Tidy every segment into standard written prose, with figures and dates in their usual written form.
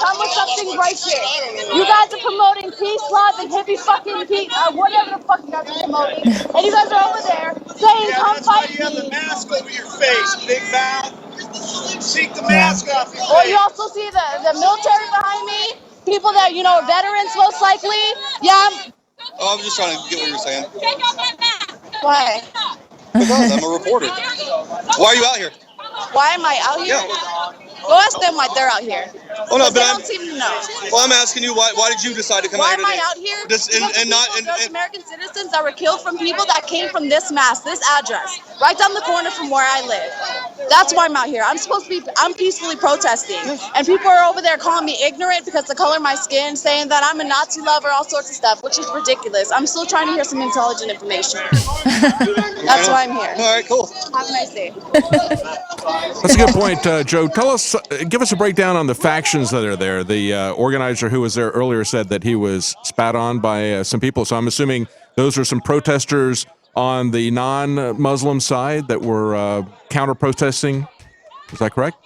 come with something righteous. You guys are promoting peace, love, and hippie fucking peace, whatever the fuck you guys are promoting. And you guys are over there saying, come fight me. You have the mask over your face, big mouth. Take the mask off your face. Well, you also see the military behind me. People that, you know, are veterans most likely. Yeah. Oh, I'm just trying to get what you're saying. Take off my mask. Why? Because I'm a reporter. Why are you out here? Why am I out here? Yeah. Go ask them why they're out here. Oh no, but they don't seem to know. Well, I'm asking you, why did you decide to come Why out here today? am I out here? Just Those American citizens that were killed from people that came from this mass, this address, right down the corner from where I live. That's why I'm out here. I'm peacefully protesting. And people are over there calling me ignorant because the color of my skin, saying that I'm a Nazi lover, all sorts of stuff, which is ridiculous. I'm still trying to hear some intelligent information. That's why I'm here. All right, cool. Have a nice day. That's a good point, Joe. Give us a breakdown on the factions that are there. The organizer who was there earlier said that he was spat on by some people, so I'm assuming those are some protesters on the non-Muslim side that were counter-protesting. Is that correct?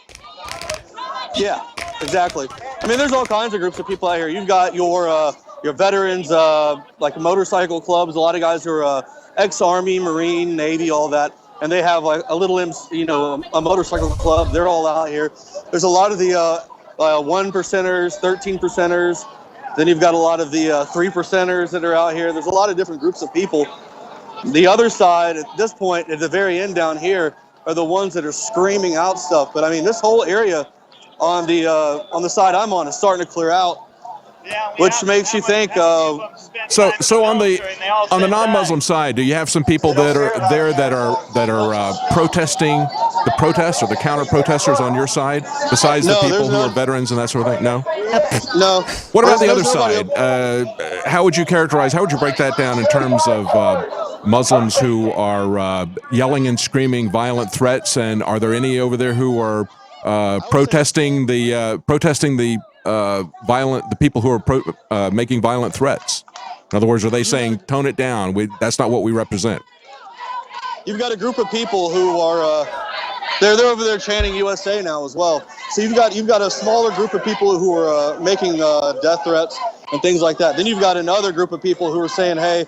Yeah, exactly. I mean, there's all kinds of groups of people out here. You've got your veterans, like motorcycle clubs. A lot of guys who are ex-Army, Marine, Navy, all that. And they have like a little, a motorcycle club. They're all out here. There's a lot of the 1%ers, 13%ers. Then you've got a lot of the 3%ers that are out here. There's a lot of different groups of people. The other side, at this point, at the very end down here, are the ones that are screaming out stuff. But I mean, this whole area on the side I'm on is starting to clear out. Which makes you think. So on the non-Muslim side, do you have some people that are there that are protesting the protests or the counter-protesters on your side, besides the people who are veterans and that sort of thing? No. No. What about the other side? How would you break that down in terms of Muslims who are yelling and screaming violent threats? And are there any over there who are protesting the people who are making violent threats? In other words, are they saying, tone it down, that's not what we represent? You've got a group of people who are, they're over there chanting USA now as well. So you've got a smaller group of people who are making death threats and things like that. Then you've got another group of people who are saying, hey,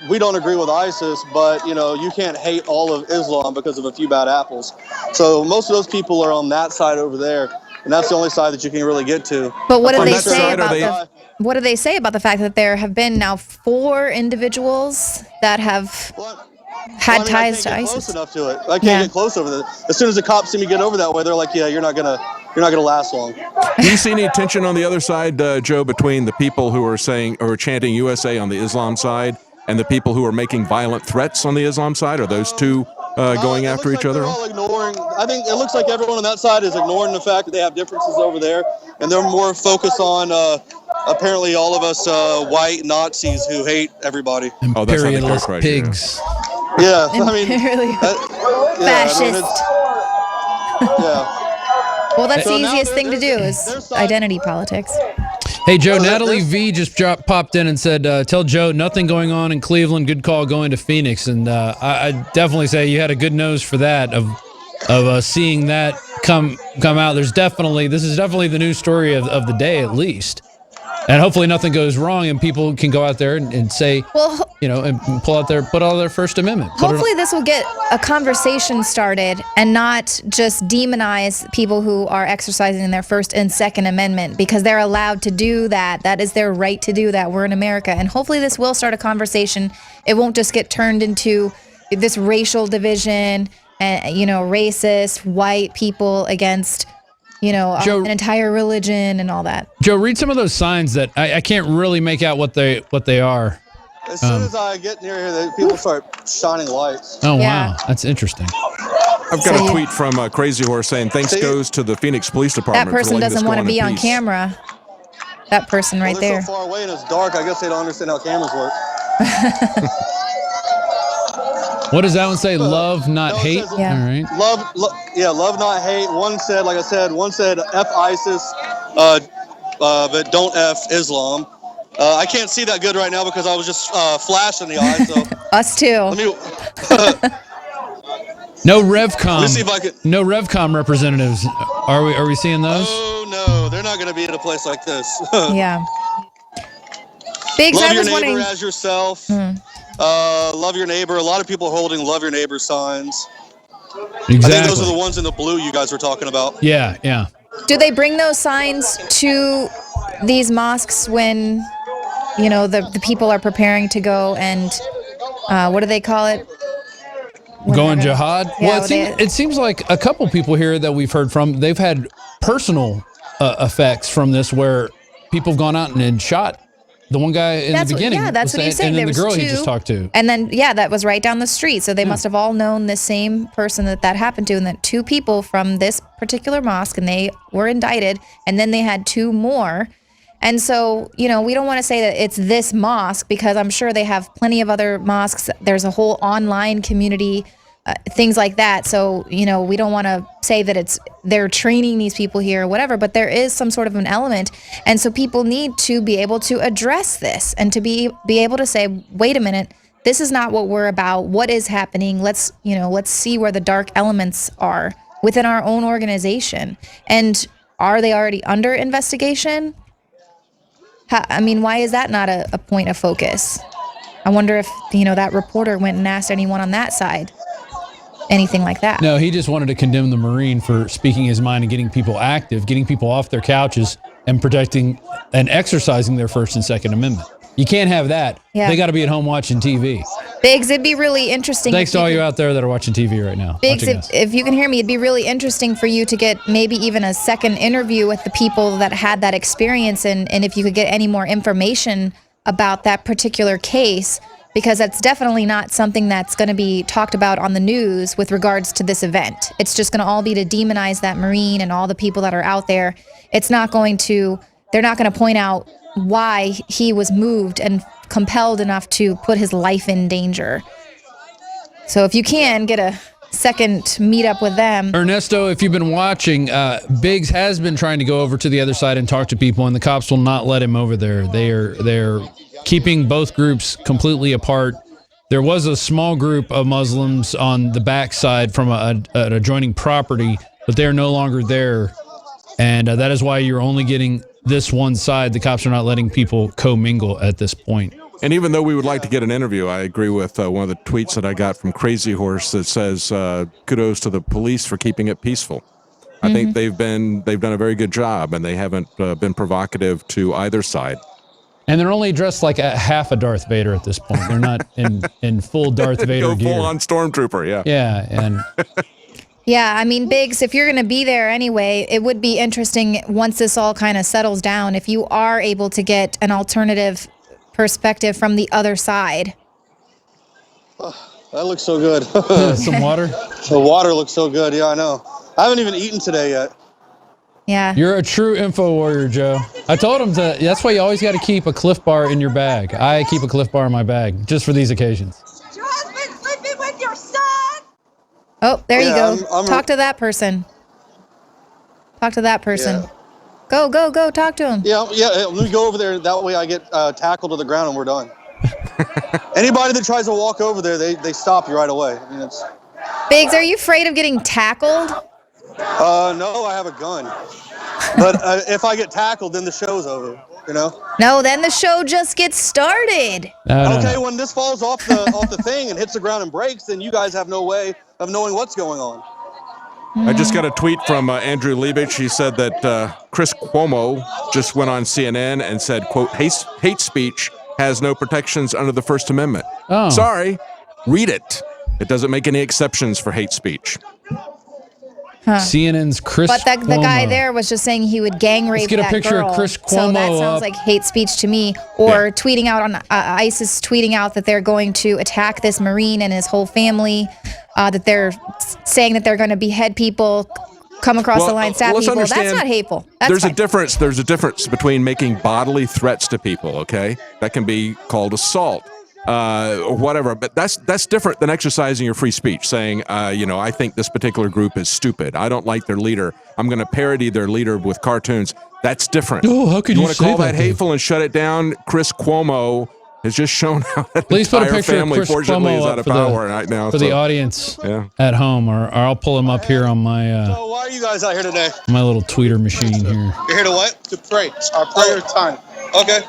we don't agree with ISIS, but you can't hate all of Islam because of a few bad apples. So most of those people are on that side over there. And that's the only side that you can really get to. But what do they say about the fact that there have been now 4 individuals that have had ties to ISIS? Close enough to it. I can't get close over there. As soon as the cops see me get over that way, they're like, "Yeah, you're not gonna last long." Do you see any tension on the other side, Joe, between the people who are chanting USA on the Islam side and the people who are making violent threats on the Islam side? Are those two going after each other? All ignoring. I think it looks like everyone on that side is ignoring the fact that they have differences over there, and they're more focused on apparently all of us white Nazis who hate everybody. Imperialist pigs. Yeah, I mean, fascist. Well, that's So the easiest thing to do is identity politics. Hey, Joe, Natalie V just popped in and said, tell Joe nothing going on in Cleveland. Good call going to Phoenix. And I definitely say you had a good nose for that of seeing that come out. This is definitely the news story of the day, at least. And hopefully nothing goes wrong and people can go out there and say, and put out their First Amendment. Hopefully this will get a conversation started and not just demonize people who are exercising their First and Second Amendment, because they're allowed to do that. That is their right to do that. We're in America. And hopefully this will start a conversation. It won't just get turned into this racial division and, racist white people against Joe, an entire religion and all that. Joe, read some of those signs that I can't really make out what they are. As soon as I get near here, people start shining lights. Oh, wow. That's interesting. I've got a tweet from Crazy Horse saying, thanks goes to the Phoenix Police Department. That person doesn't want to be on camera. That person right there. They're so far away and it's dark, I guess they don't understand how cameras work. What does that one say? Love, not hate? All right. Love, not hate. One said F ISIS, but don't F Islam. I can't see that good right now because I was just flashing the eye. So us too. No RevCom. Let me see if I can. No RevCom representatives. Are we seeing those? Oh no, they're not going to be in a place like this. Yeah. Biggs, Love I your was neighbor wondering. as yourself. Love your neighbor. A lot of people are holding love your neighbor signs. Exactly. I think those are the ones in the blue you guys were talking about. Yeah, yeah. Do they bring those signs to these mosques when, you know, the people are preparing to go and, what do they call it? When Going they're gonna- jihad? Yeah, Well, it seems like a couple people here that we've heard from, they've had personal effects from this where people have gone out and shot the one guy in the beginning. That's what he's saying. And then There the was girl he two, just talked to. And then, that was right down the street. So they must have all known the same person that happened to, and that two people from this particular mosque, and they were indicted, and then they had two more. And so, you know, we don't want to say that it's this mosque, because I'm sure they have plenty of other mosques. There's a whole online community, things like that. So, you know, we don't want to say that they're training these people here or whatever, but there is some sort of an element. And so people need to be able to address this and to be able to say, wait a minute, this is not what we're about. What is happening? Let's see where the dark elements are within our own organization. And are they already under investigation? I mean, why is that not a point of focus? I wonder if, you know, that reporter went and asked anyone on that side anything like that. No, he just wanted to condemn the Marine for speaking his mind and getting people active, getting people off their couches and protecting and exercising their First and Second Amendment. You can't have that. Yeah. They got to be at home watching TV. Biggs, it'd be really interesting. Thanks to all you out there that are watching TV right now. Biggs, if you can hear me, it'd be really interesting for you to get maybe even a second interview with the people that had that experience, and if you could get any more information about that particular case, because that's definitely not something that's going to be talked about on the news with regards to this event. It's just going to all be to demonize that Marine and all the people that are out there. They're not going to point out why he was moved and compelled enough to put his life in danger. So if you can get a second meetup with them. Ernesto, if you've been watching, Biggs has been trying to go over to the other side and talk to people, and the cops will not let him over there. They're keeping both groups completely apart. There was a small group of Muslims on the backside from an adjoining property, but they're no longer there. And that is why you're only getting this one side. The cops are not letting people commingle at this point. And even though we would like to get an interview, I agree with one of the tweets that I got from Crazy Horse that says, kudos to the police for keeping it peaceful. I think they've done a very good job, and they haven't been provocative to either side. And they're only dressed like a half a Darth Vader at this point. They're not in full Darth Vader gear. Full on Stormtrooper, yeah. Yeah, and Yeah, I mean, Biggs, if you're going to be there anyway, it would be interesting once this all kind of settles down, if you are able to get an alternative perspective from the other side. That looks so good. some water. The water looks so good. Yeah, I know. I haven't even eaten today yet. Yeah. You're a true info warrior, Joe. I told him that's why you always got to keep a Cliff Bar in your bag. I keep a Cliff Bar in my bag just for these occasions. Is your husband sleeping with your son? Oh, there you Yeah, go. Talk to that person. Talk to that person. Yeah. Go. Talk to him. Yeah. Let me go over there. That way I get tackled to the ground and we're done. Anybody that tries to walk over there, they stop you right away. I mean, Biggs, are you afraid of getting tackled? no, I have a gun. But if I get tackled, then the show's over. You know? No, then the show just gets started. Okay, when this falls off the thing and hits the ground and breaks, then you guys have no way of knowing what's going on. I just got a tweet from Andrew Liebich. He said that Chris Cuomo just went on CNN and said, quote, hate speech has no protections under the First Amendment. Oh. Sorry, read it. It doesn't make any exceptions for hate speech. CNN's Chris But the guy Cuomo. there was just saying he would gang rape Let's get a that picture girl. of Chris So that Cuomo sounds up. like hate speech to me. Or tweeting out on ISIS tweeting out that they're going to attack this Marine and his whole family. That they're saying that they're going to behead people, come across the line, stab let's people. That's understand not hateful. That's there's fine. a difference. There's a difference between making bodily threats to people. Okay, that can be called assault, or whatever. But that's different than exercising your free speech, saying, I think this particular group is stupid. I don't like their leader. I'm going to parody their leader with cartoons. That's different. Oh, how could you want to say call that, that hateful and shut it down? Chris Cuomo has just shown how that Please put a entire picture of family, Chris fortunately, is Cuomo out up of power right now. for the audience at home, or I'll pull him up here on my So why are you guys out here today? my little tweeter machine here. You're here to what? To pray. Our prayer time. Okay.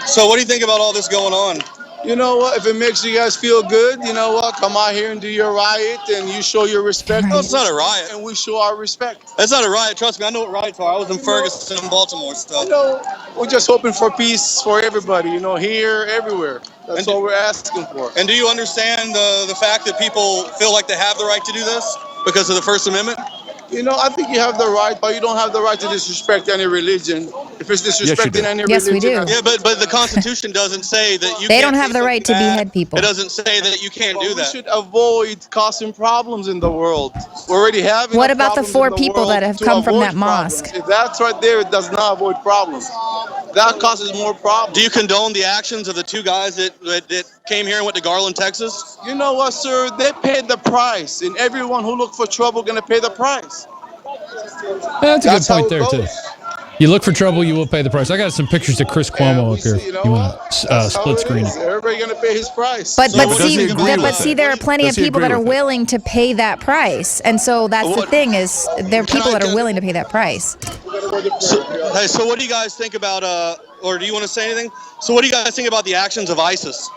So what do you think about all this going on? You know what? If it makes you guys feel good, you know what? Come out here and do your riot, and you show your respect. No, it's not a riot. And we show our respect. It's not a riot. Trust me, I know what riots are. I was in Ferguson, Baltimore, stuff. You know, we're just hoping for peace for everybody. You know, here, everywhere. That's all we're asking for. And do you understand the fact that people feel like they have the right to do this because of the First Amendment? You know, I think you have the right, but you don't have the right to disrespect any religion. If it's disrespecting any Yes, we religion, do. Yeah, but the Constitution doesn't say that you They can't don't have say the right to something bad. behead people. It doesn't say that you can't do we that. should avoid causing problems in the world. We're already having. What enough about the problems 4 in people world that have to come from avoid that mosque? problems. If that's right there, it does not avoid problems. That causes more problems. Do you condone the actions of the 2 guys that came here and went to Garland, Texas? You know what, sir? They paid the price, and everyone who look for trouble gonna pay the price. That's a good how point it there too. goes. You look for trouble, you will pay the price. I got some pictures of Chris Cuomo up here. You know You what? want to That's how split screen is. it? Everybody gonna pay his price. But does he agree with see, it? there are plenty Does of he people agree that are with it? willing to pay that price, and so that's the What- thing is there are Can people I- that are can- willing to pay that price. Hey, so what do you guys think about, or do you want to say anything? So what do you guys think about the actions of ISIS?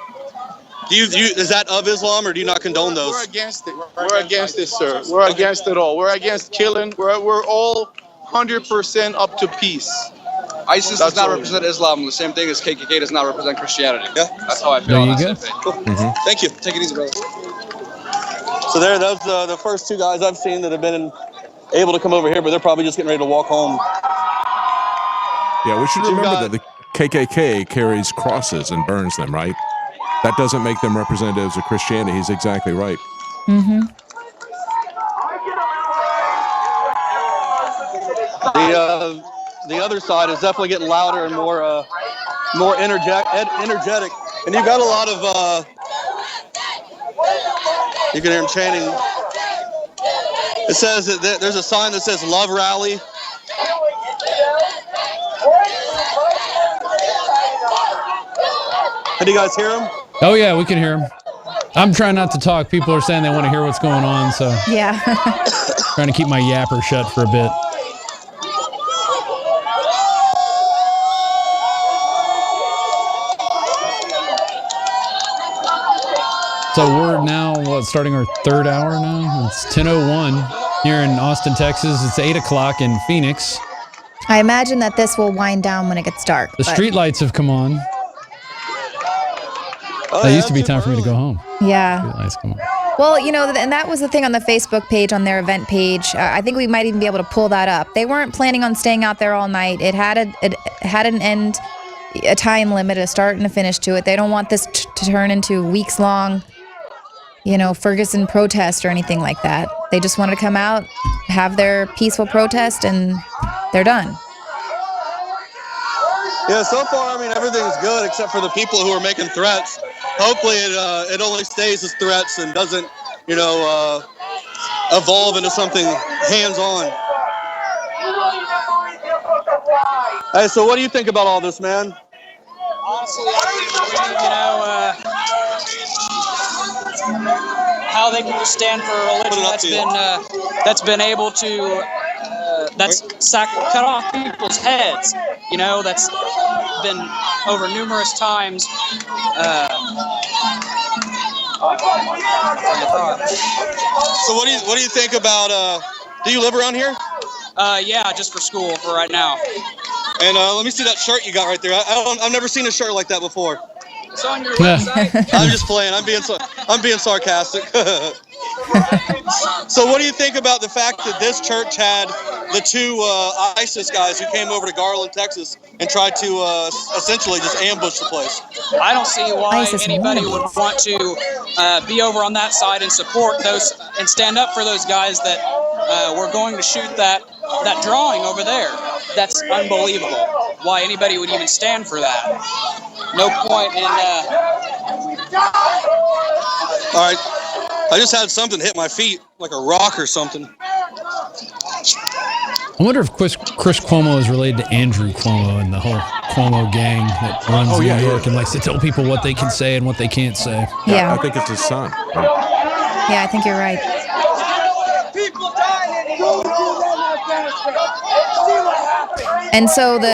Is that of Islam, or do you not condone those? We're against it. We're against it, sir. We're against it all. We're against killing. We're all 100% up to peace. ISIS That's does not all. represent Islam. The same thing as KKK does not represent Christianity. Yeah. That's how I feel. There on you that go. same thing. Cool. Thank you. Take it easy, brother. So those the first 2 guys I've seen that have been able to come over here, but they're probably just getting ready to walk home. Yeah, we should But you've remember got- that the KKK carries crosses and burns them, right? That doesn't make them representatives of Christianity. He's exactly right. Mm-hmm. The other side is definitely getting louder and more energetic, and you've got a lot of you can hear them chanting. It says that there's a sign that says "Love Rally." Can you guys hear them? Oh yeah, we can hear him. I'm trying not to talk. People are saying they want to hear what's going on, so Yeah. trying to keep my yapper shut for a bit. So we're now starting our 3rd hour now. It's 10:01 here in Austin, Texas. It's 8 o'clock in Phoenix. I imagine that this will wind down when it gets dark. The but- street lights have come on. It used to be time for me to go home. Yeah. Street lights come on. Well, you know, and that was the thing on the Facebook page, on their event page. I think we might even be able to pull that up. They weren't planning on staying out there all night. It had an end, a time limit, a start and a finish to it. They don't want this to turn into weeks long, Ferguson protest or anything like that. They just wanted to come out, have their peaceful protest, and they're done. Yeah, so far, everything's good except for the people who are making threats. Hopefully it only stays as threats and doesn't, evolve into something hands-on. Hey, so what do you think about all this, man? Honestly, how they can just stand for a religion that's been able to cut off people's heads. That's been over numerous times. So what do you think about? Do you live around here? Yeah, just for school for right now. And let me see that shirt you got right there. I've never seen a shirt like that before. It's on your website. I'm just playing. I'm being sarcastic. So what do you think about the fact that this church had the 2 ISIS guys who came over to Garland, Texas, and tried to essentially just ambush the place? I don't see why ISIS anybody would wannabes. want to be over on that side and support those and stand up for those guys that were going to shoot that drawing over there. That's unbelievable. Why anybody would even stand for that? No point in. All right. I just had something hit my feet, like a rock or something. I wonder if Chris Cuomo is related to Andrew Cuomo and the whole Cuomo gang that runs New York and likes to tell people what they can say and what they can't say. Yeah. I think it's his son. Yeah, I think you're right. And so the